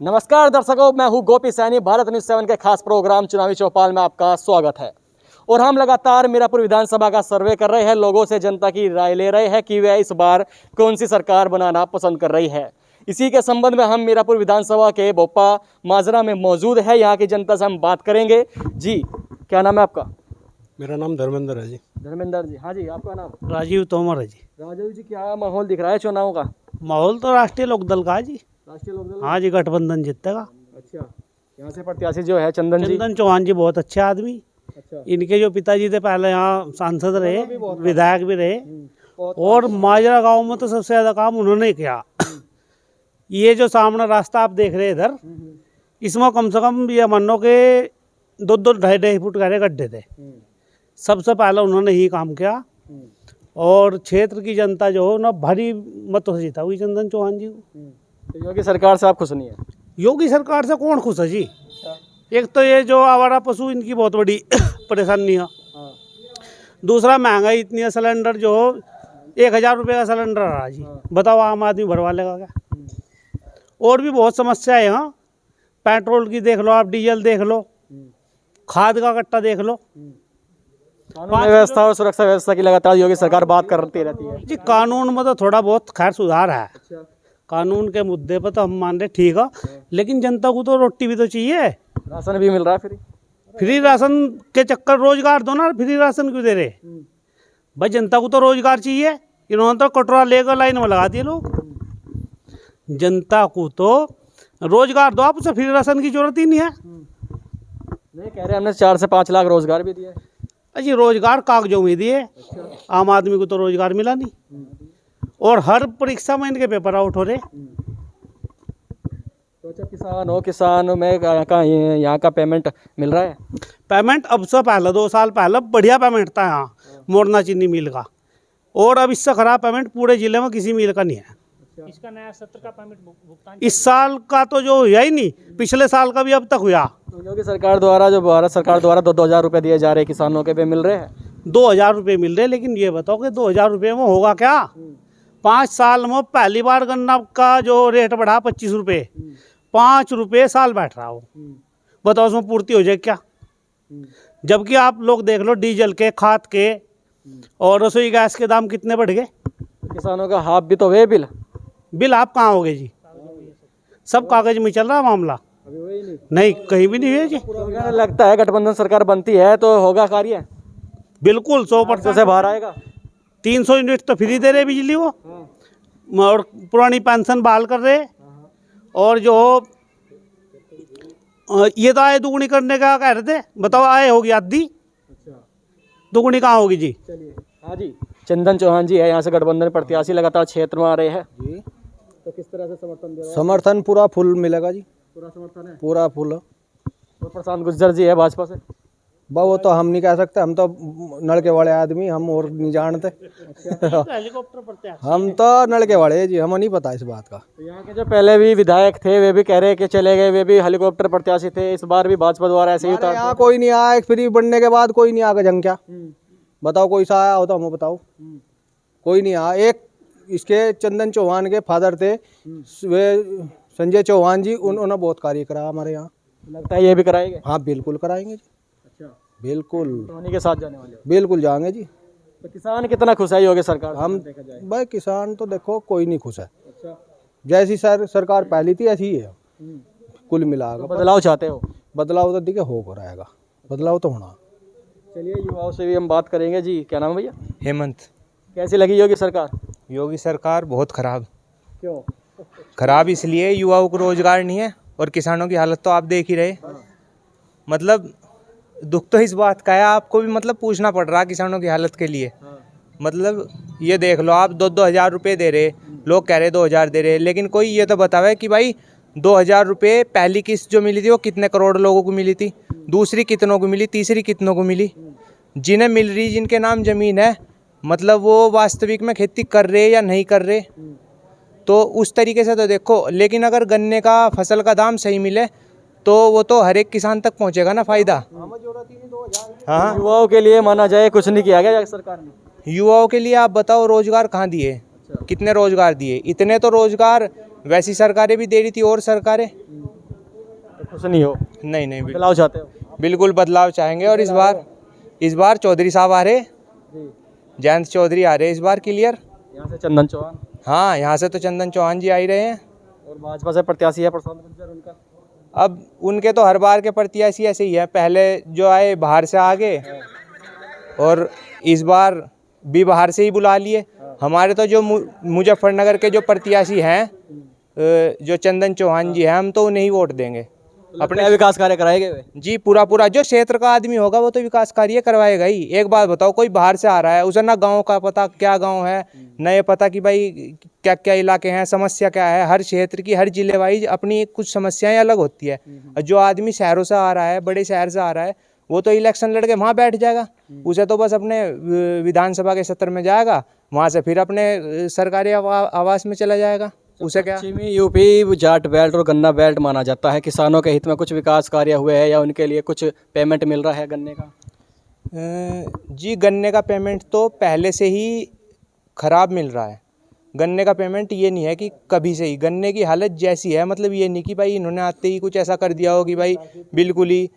नमस्कार दर्शकों, मैं हूं गोपी सैनी। भारत न्यूज़ 7 के खास प्रोग्राम चुनावी चौपाल में आपका स्वागत है। और हम लगातार मीरापुर विधानसभा का सर्वे कर रहे हैं, लोगों से जनता की राय ले रहे हैं कि वह इस बार कौन सी सरकार बनाना पसंद कर रही है। इसी के संबंध में हम मीरापुर विधानसभा के बोप्पा माजरा में मौजूद है। यहाँ की जनता से हम बात करेंगे। जी, क्या नाम है आपका? मेरा नाम धर्मेंद्र है जी। धर्मेंद्र जी। हाँ जी, आपका नाम? राजीव तोमर है जी। राजीव जी, क्या माहौल दिख रहा है चुनाव का? माहौल तो राष्ट्रीय लोकदल का है जी। राष्ट्रीय लोकदल? हाँ जी, गठबंधन जीतेगा। अच्छा, यहाँ से प्रत्याशी जो है चंदन चौहान जी बहुत अच्छे आदमी। अच्छा। इनके जो पिताजी थे पहले यहाँ सांसद रहे, विधायक भी रहे, और माजरा गांव में तो सबसे ज्यादा काम उन्होंने किया। ये जो सामने रास्ता आप देख रहे हैं इधर, इसमें कम से कम ये मानो के 2-2 ढाई फुट गहरे गड्ढे थे। सबसे पहले उन्होंने ही काम किया, और क्षेत्र की जनता जो हो ना भारी मतों से जीता हुई चंदन चौहान जी को। तो योगी सरकार से आप खुश नहीं है? योगी सरकार से कौन खुश है जी? एक तो ये जो आवारा पशु, इनकी बहुत बड़ी परेशानी है। दूसरा महंगाई इतनी है, सिलेंडर जो 1000 रुपये का सिलेंडर आ रहा जी। बताओ आम आदमी भरवा लेगा क्या? और भी बहुत समस्याएं हैं। हाँ, पेट्रोल की देख लो आप, डीजल देख लो, खाद का कट्टा देख लो। कानून व्यवस्था और सुरक्षा व्यवस्था की लगातार योगी सरकार बात करती रहती है जी। कानून में तो थोड़ा बहुत खैर सुधार है। कानून के मुद्दे पर तो हम मान रहे ठीक है, लेकिन जनता को तो रोटी भी तो चाहिए। राशन भी मिल रहा है फ्री राशन के चक्कर रोजगार दो ना, फ्री राशन क्यों दे रहे? भाई जनता को तो रोजगार चाहिए। इन्होंने तो कटोरा लेकर लाइन में लगा दिए लोग। जनता को तो रोजगार दो, आप उसे फ्री राशन की जरूरत ही नहीं है। नहीं कह रहे, हमने 4 से 5 लाख रोजगार भी दिए। अजी रोजगार कागजों में दिए। आम आदमी को तो रोजगार मिला नहीं, और हर परीक्षा में इनके पेपर आउट हो रहे। तो अच्छा, किसान में यहाँ का पेमेंट मिल रहा है? पेमेंट अब से पहले 2 साल पहले बढ़िया पेमेंट था यहाँ मोरना चीनी मिल का, और अब इससे खराब पेमेंट पूरे जिले में किसी मिल का नहीं है। इसका नया सत्र का पेमेंट भुगतान इस साल का तो जो हुआ ही नहीं, पिछले साल का भी अब तक हुआ। तो योगी सरकार द्वारा, जो भारत सरकार द्वारा 2,000 रुपये दिए जा रहे हैं किसानों के, पे मिल रहे हैं? 2000 रुपये मिल रहे, लेकिन ये बताओ कि 2000 रुपये में होगा क्या? 5 साल में पहली बार गन्ना का जो रेट बढ़ा 25 रुपये, 5 रुपये साल बैठ रहा हो। बताओ उसमें पूर्ति हो जाए क्या? जबकि आप लोग देख लो, डीजल के, खाद के और रसोई गैस के दाम कितने बढ़ गए। किसानों का हाफ भी तो वे बिल आप कहाँ हो गए जी? सब कागज में चल रहा मामला। अभी वही नहीं, कहीं भी नहीं है जी। तो लगता है गठबंधन सरकार बनती है तो होगा कार्य? बिल्कुल 100% से बाहर आएगा। 300 यूनिट तो फ्री दे रहे बिजली वो, और पुरानी पेंशन बहाल कर रहे। और जो ये तो आय दुगुनी करने का कह रहे थे। बताओ आय होगी आधी, दुगुनी कहाँ होगी जी? चलिए। हाँ जी, चंदन चौहान जी है यहाँ से गठबंधन प्रत्याशी, लगातार क्षेत्र में आ रहे हैं जी। तो किस तरह से समर्थन दे रहे हैं? समर्थन पूरा फुल मिलेगा जी। पूरा समर्थन है? पूरा फुल। और प्रशांत गुज्जर जी है भाजपा से। वो तो हम नहीं कह सकते, हम तो नलके वाले आदमी, हम और नहीं जानते। हेलीकॉप्टर प्रत्याशी हम तो नलके वाले जी, हमें नहीं पता इस बात का। तो यहाँ के जो पहले भी विधायक थे वे भी कह रहे कि चले गए, वे भी हेलीकॉप्टर प्रत्याशी थे। इस बार भी भाजपा द्वारा ऐसे ही उतार। यहाँ कोई नहीं आया, फ्री बनने के बाद कोई नहीं आगे जंग क्या? बताओ कोई सा आया हो तो हमें बताओ। कोई नहीं आया। एक इसके चंदन चौहान के फादर थे, वे संजय चौहान जी, उन्होंने बहुत कार्य करा हमारे यहाँ। लगता है ये भी कराएंगे? हाँ बिल्कुल कराएंगे जी। अच्छा, बिल्कुल। तो उन्हीं के साथ जाने वाले हो? बिल्कुल जाएंगे जी। तो किसान कितना खुश है योगी सरकार से? हम देखा जाए भाई किसान तो देखो कोई नहीं खुश है। अच्छा, जैसी सरकार पहली थी ऐसी ही है कुल मिला तो कर। बदलाव चाहते हो? बदलाव तो देखिए हो रहेगा, बदलाव तो होना। चलिए, युवाओं से भी हम बात करेंगे। जी, क्या नाम है भैया? हेमंत। कैसी लगी योगी सरकार? योगी सरकार बहुत खराब। क्यों खराब इसलिए युवाओं को रोजगार नहीं है, और किसानों की हालत तो आप देख ही रहे। मतलब दुख तो इस बात का है, आपको भी मतलब पूछना पड़ रहा किसानों की हालत के लिए। मतलब ये देख लो, आप 2-2 हज़ार रुपये दे रहे, लोग कह रहे 2000 दे रहे, लेकिन कोई ये तो बतावे कि भाई 2000 रुपये पहली किस्त जो मिली थी वो कितने करोड़ लोगों को मिली थी, दूसरी कितनों को मिली, तीसरी कितनों को मिली। जिन्हें मिल रही, जिनके नाम ज़मीन है, मतलब वो वास्तविक में खेती कर रहे या नहीं कर रहे, तो उस तरीके से तो देखो। लेकिन अगर गन्ने का फसल का दाम सही मिले तो वो तो हर एक किसान तक पहुंचेगा ना फायदा। हाँ, युवाओं के लिए माना जाए कुछ नहीं किया गया सरकार ने। युवाओं के लिए आप बताओ रोजगार कहाँ दिए? कितने रोजगार दिए? इतने तो रोजगार वैसी सरकारें भी दे रही थी और सरकारें, खुश नहीं हो, नहीं नहीं बदलाव चाहते हो? बिल्कुल बदलाव चाहेंगे। और इस बार चौधरी साहब आ रहे, जयंत चौधरी आ रहे इस बार क्लियर। यहाँ से चंदन चौहान हाँ, यहाँ से तो चंदन चौहान जी आ ही रहे हैं। और भाजपा से प्रत्याशी है प्रशांत गुज्जर उनका। अब उनके तो हर बार के प्रत्याशी ऐसे ही है, पहले जो आए बाहर से आ गए और इस बार भी बाहर से ही बुला लिए। हमारे तो जो मुजफ्फरनगर के जो प्रत्याशी हैं, जो चंदन चौहान जी हैं, हम तो उन्हें ही वोट देंगे। अपने विकास कार्य कराएंगे वे? जी पूरा जो क्षेत्र का आदमी होगा वो तो विकास कार्य करवाएगा ही। एक बात बताओ, कोई बाहर से आ रहा है, उसे ना गांव का पता क्या गांव है, न ये पता कि भाई क्या क्या इलाके हैं, समस्या क्या है। हर क्षेत्र की, हर जिले वाइज अपनी कुछ समस्याएं अलग होती है। और जो आदमी शहरों से आ रहा है, बड़े शहर से आ रहा है, वो तो इलेक्शन लड़के वहाँ बैठ जाएगा। उसे तो बस अपने विधानसभा के सत्र में जाएगा, वहाँ से फिर अपने सरकारी आवास में चला जाएगा। उसे क्या, पश्चिमी यूपी जाट बेल्ट और गन्ना बेल्ट माना जाता है। किसानों के हित में कुछ विकास कार्य हुए हैं या उनके लिए कुछ पेमेंट मिल रहा है गन्ने का? जी गन्ने का पेमेंट तो पहले से ही खराब मिल रहा है। गन्ने का पेमेंट ये नहीं है कि कभी से ही, गन्ने की हालत जैसी है, मतलब ये नहीं कि भाई इन्होंने आते ही कुछ ऐसा कर दिया हो कि भाई बिल्कुल ही।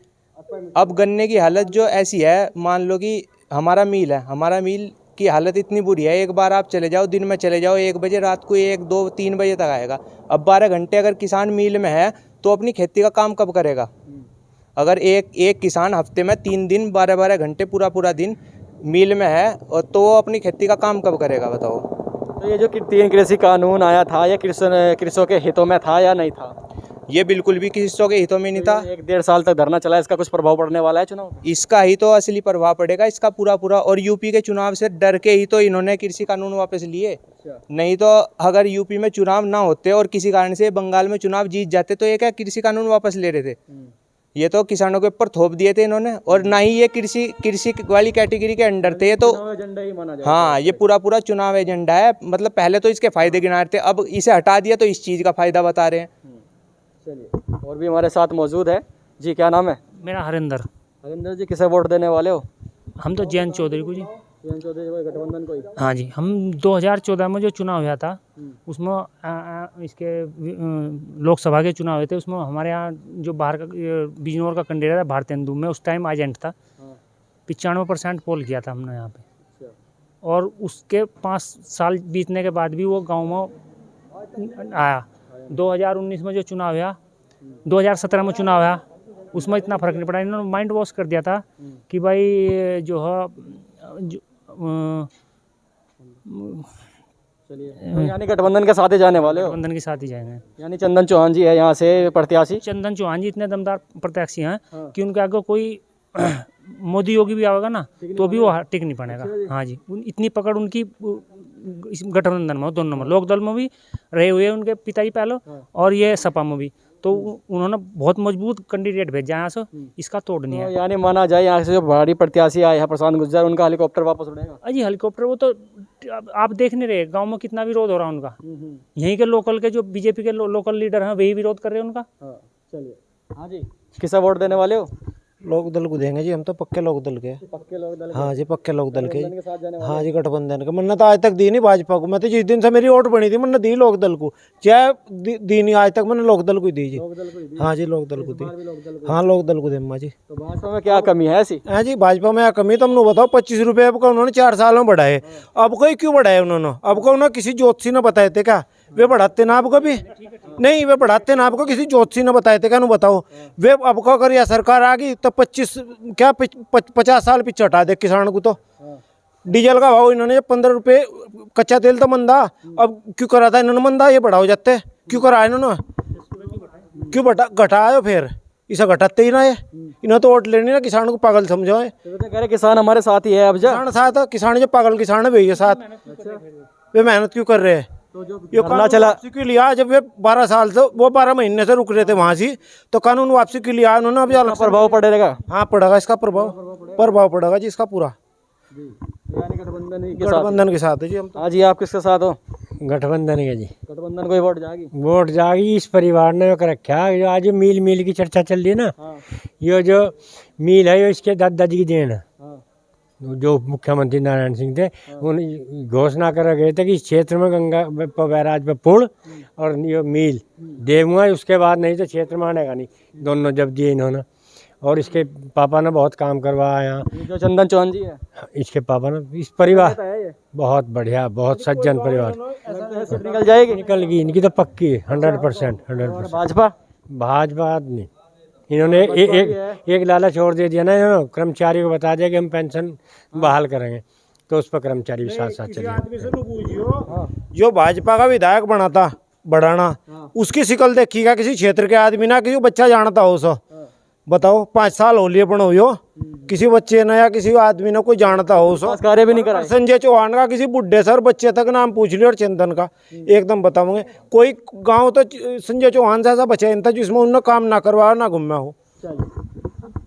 अब गन्ने की हालत जो ऐसी है, मान लो कि हमारा मील है, हमारा मील की हालत इतनी बुरी है, एक बार आप चले जाओ, दिन में चले जाओ 1 बजे, रात को 1, 2, 3 बजे तक आएगा। अब 12 घंटे अगर किसान मील में है तो अपनी खेती का काम कब करेगा? अगर एक किसान हफ्ते में 3 दिन 12-12 घंटे पूरा दिन मील में है, और तो वो अपनी खेती का काम कब करेगा बताओ? तो ये जो 3 कृषि कानून आया था, ये कृषकों के हितों में था या नहीं था? ये बिल्कुल भी किसी के हितों में नहीं था। 1-1.5 साल तक धरना चला, इसका कुछ प्रभाव पड़ने वाला है चुनाव? इसका ही तो असली प्रभाव पड़ेगा, इसका पूरा। और यूपी के चुनाव से डर के ही तो इन्होंने कृषि कानून वापस लिए। नहीं तो अगर यूपी में चुनाव ना होते और किसी कारण से बंगाल में चुनाव जीत जाते तो ये क्या कृषि कानून वापस ले रहे थे? ये तो किसानों के ऊपर थोप दिए थे इन्होंने। और ना ही ये कृषि वाली कैटेगरी के अंडर थे, ये तो एजेंडा ही माना जाए। हाँ, ये पूरा चुनाव एजेंडा है। मतलब पहले तो इसके फायदे गिना रहे थे, अब इसे हटा दिया तो इस चीज़ का फायदा बता रहे हैं। चलिए, और भी हमारे साथ मौजूद है जी। क्या नाम है? मेरा हरिंदर। हरिंदर जी, किसे वोट देने वाले हो? हम तो जयंत चौधरी को जी। जयंत चौधरी को, गठबंधन को ही? हाँ जी, हम 2014 में जो चुनाव हुआ था उसमें इसके लोकसभा के चुनाव हुए थे, उसमें हमारे यहाँ जो बाहर का बिजनौर का कैंडिडेट था भारतेंदु, में उस टाइम एजेंट था। 95% पोल किया था हमने यहाँ पे। और उसके 5 साल बीतने के बाद भी वो गाँव में आया। 2019 में जो चुनाव हुआ, 2017 में चुनाव हुआ, उसमें इतना फर्क नहीं पड़ा। इन्होंने माइंड वॉश कर दिया था कि भाई जो है चलिए, यानी गठबंधन के साथ ही जाने वाले हो? गठबंधन के साथ ही जाएंगे। यानी चंदन चौहान जी है यहाँ से प्रत्याशी? चंदन चौहान जी इतने दमदार प्रत्याशी हैं कि उनके आगे कोई मोदी योगी भी आएगा ना तो भी वो टिक नहीं पाएगा। हाँ जी, इतनी पकड़ उनकी इस गठबंधन में, दोनों में, लोकदल में भी रहे हुए उनके पिताजी पहले और ये सपा में भी, तो उन्होंने बहुत मजबूत कैंडिडेट भेजा यहाँ से, इसका तोड़ नहीं है। यानी माना जाए यहाँ से जो भारी प्रत्याशी आए हैं प्रशांत गुज्जर, उनका हेलीकॉप्टर वापस उड़ेगा? अजी हेलीकॉप्टर वो तो आप देख नहीं रहे, गांव में कितना विरोध हो रहा है उनका। यहीं के लोकल के जो बीजेपी के लोकल लीडर हैं वही विरोध कर रहे हैं उनका। चलिए, हाँ जी, किसे वोट देने वाले हो? लोक दल को देंगे जी, हम तो पक्के लोक दल के। पक्के लोग दल? हाँ जी, पक्के लोक दल के। के साथ जाने वाले? हाँ जी, गठबंधन के। मैंने तो आज तक दी नहीं भाजपा को। मैं तो जिस दिन से मेरी वोट बनी थी मैंने दी लोक दल को, चाहे दी नहीं, आज तक मैंने लोक दल को दी जी। लोक दल को ही दी? हाँ जी, लोक दल को दी। लोक दल को? हाँ, लोक दल को दे माँ जी। तो भाजपा में क्या कमी है ऐसी? हाँ जी, भाजपा में कमी तो हमने बताओ 25 रुपये अब का उन्होंने 4 साल में बढ़ाए। अब कोई क्यों बढ़ाए उन्होंने? अब को उन्होंने किसी ज्योतिषी ने बताए थे क्या? वे बढ़ाते ना आपको भी नहीं, वे बढ़ाते ना आपको किसी ज्योतिषी ने बताए थे क्या? बताओ, वे अब को अगर यह सरकार आ गई तो 50 साल पीछे हटा दे किसान को। तो डीजल का भाव इन्होंने 15 रुपये, कच्चा तेल तो मंदा, अब क्यों करा था इन्होंने मंदा? ये बढ़ाओ जाते क्यों करा इन्होंने? क्यों घटाया? फिर इसे घटाते ही ना ये, इन्होंने तो वोट लेनी ना, किसान को पागल समझो है। तो कह रहे किसान हमारे साथ ही है अब जा? किसान साथ है, किसान जो पागल किसान है भैया साथ, वे मेहनत क्यों कर रहे हैं? तो जो ये धरना चला वापसी के लिए जब वे 12 साल से, वो 12 महीने से रुक रहे थे वहाँ से, तो कानून वापसी के लिए उन्होंने अभी अलग प्रभाव पड़ेगा? हाँ, पड़ेगा, इसका प्रभाव पड़ेगा जी, इसका पूरा। यानी गठबंधन के साथ है जी हम तो। हाँ जी, आप किसके साथ हो? गठबंधन के जी। गठबंधन को ही वोट जाएगी? वोट जागी इस परिवार ने कर रखा है। जो आज मील की चर्चा चल रही है ना, ये जो मील है ये इसके दादाजी की देन है। जो मुख्यमंत्री नारायण सिंह थे, उन घोषणा कर गए थे कि इस क्षेत्र में गंगा बैराज पे पुल और ये मील देवूंगा, उसके बाद नहीं तो क्षेत्र में आनेगा नहीं। दोनों जब दिए इन्होंने, और इसके पापा ने बहुत काम करवाया यहाँ। ये जो चंदन चौहान जी है, इसके पापा ने, इस परिवार बहुत बढ़िया, बहुत सज्जन परिवार। सीट निकल जाएगी। निकल गई इनकी तो पक्की 100%। भाजपा भाजपा नहीं, इन्होंने एक लालच छोड़ दे दिया ना, इन्होंने कर्मचारी को बता दिया कि हम पेंशन बहाल करेंगे, तो उस पर कर्मचारी भी साथ साथ चले। जो भाजपा का विधायक बना था बढ़ाना, उसकी शिकल देखिएगा किसी क्षेत्र के आदमी ना किसी बच्चा जानता हो सो, बताओ 5 साल हो लिए पण हो किसी बच्चे ने या किसी आदमी ने कोई जानता हो सो। कार्य भी नहीं करा। संजय चौहान का किसी बुढ़े सर बच्चे तक नाम पूछ लियो, और चंदन का एकदम बताऊंगे। कोई गांव तो संजय चौहान से ऐसा बचा नहीं था जिसमें उन्होंने काम ना करवाया ना घूमा हो।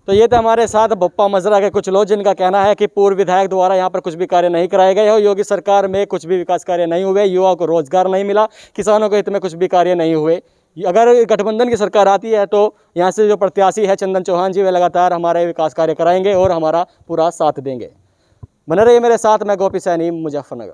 तो ये थे हमारे साथ बप्पा मजरा के कुछ लोग, जिनका कहना है कि पूर्व विधायक द्वारा यहाँ पर कुछ भी कार्य नहीं कराए गए हो, योगी सरकार में कुछ भी विकास कार्य नहीं हुए, युवाओं को रोजगार नहीं मिला, किसानों के हित में कुछ भी कार्य नहीं हुए। अगर गठबंधन की सरकार आती है तो यहाँ से जो प्रत्याशी है चंदन चौहान जी, वे लगातार हमारे विकास कार्य कराएंगे और हमारा पूरा साथ देंगे। बने रहिए मेरे साथ, मैं गोपी सैनी, मुजफ्फरनगर।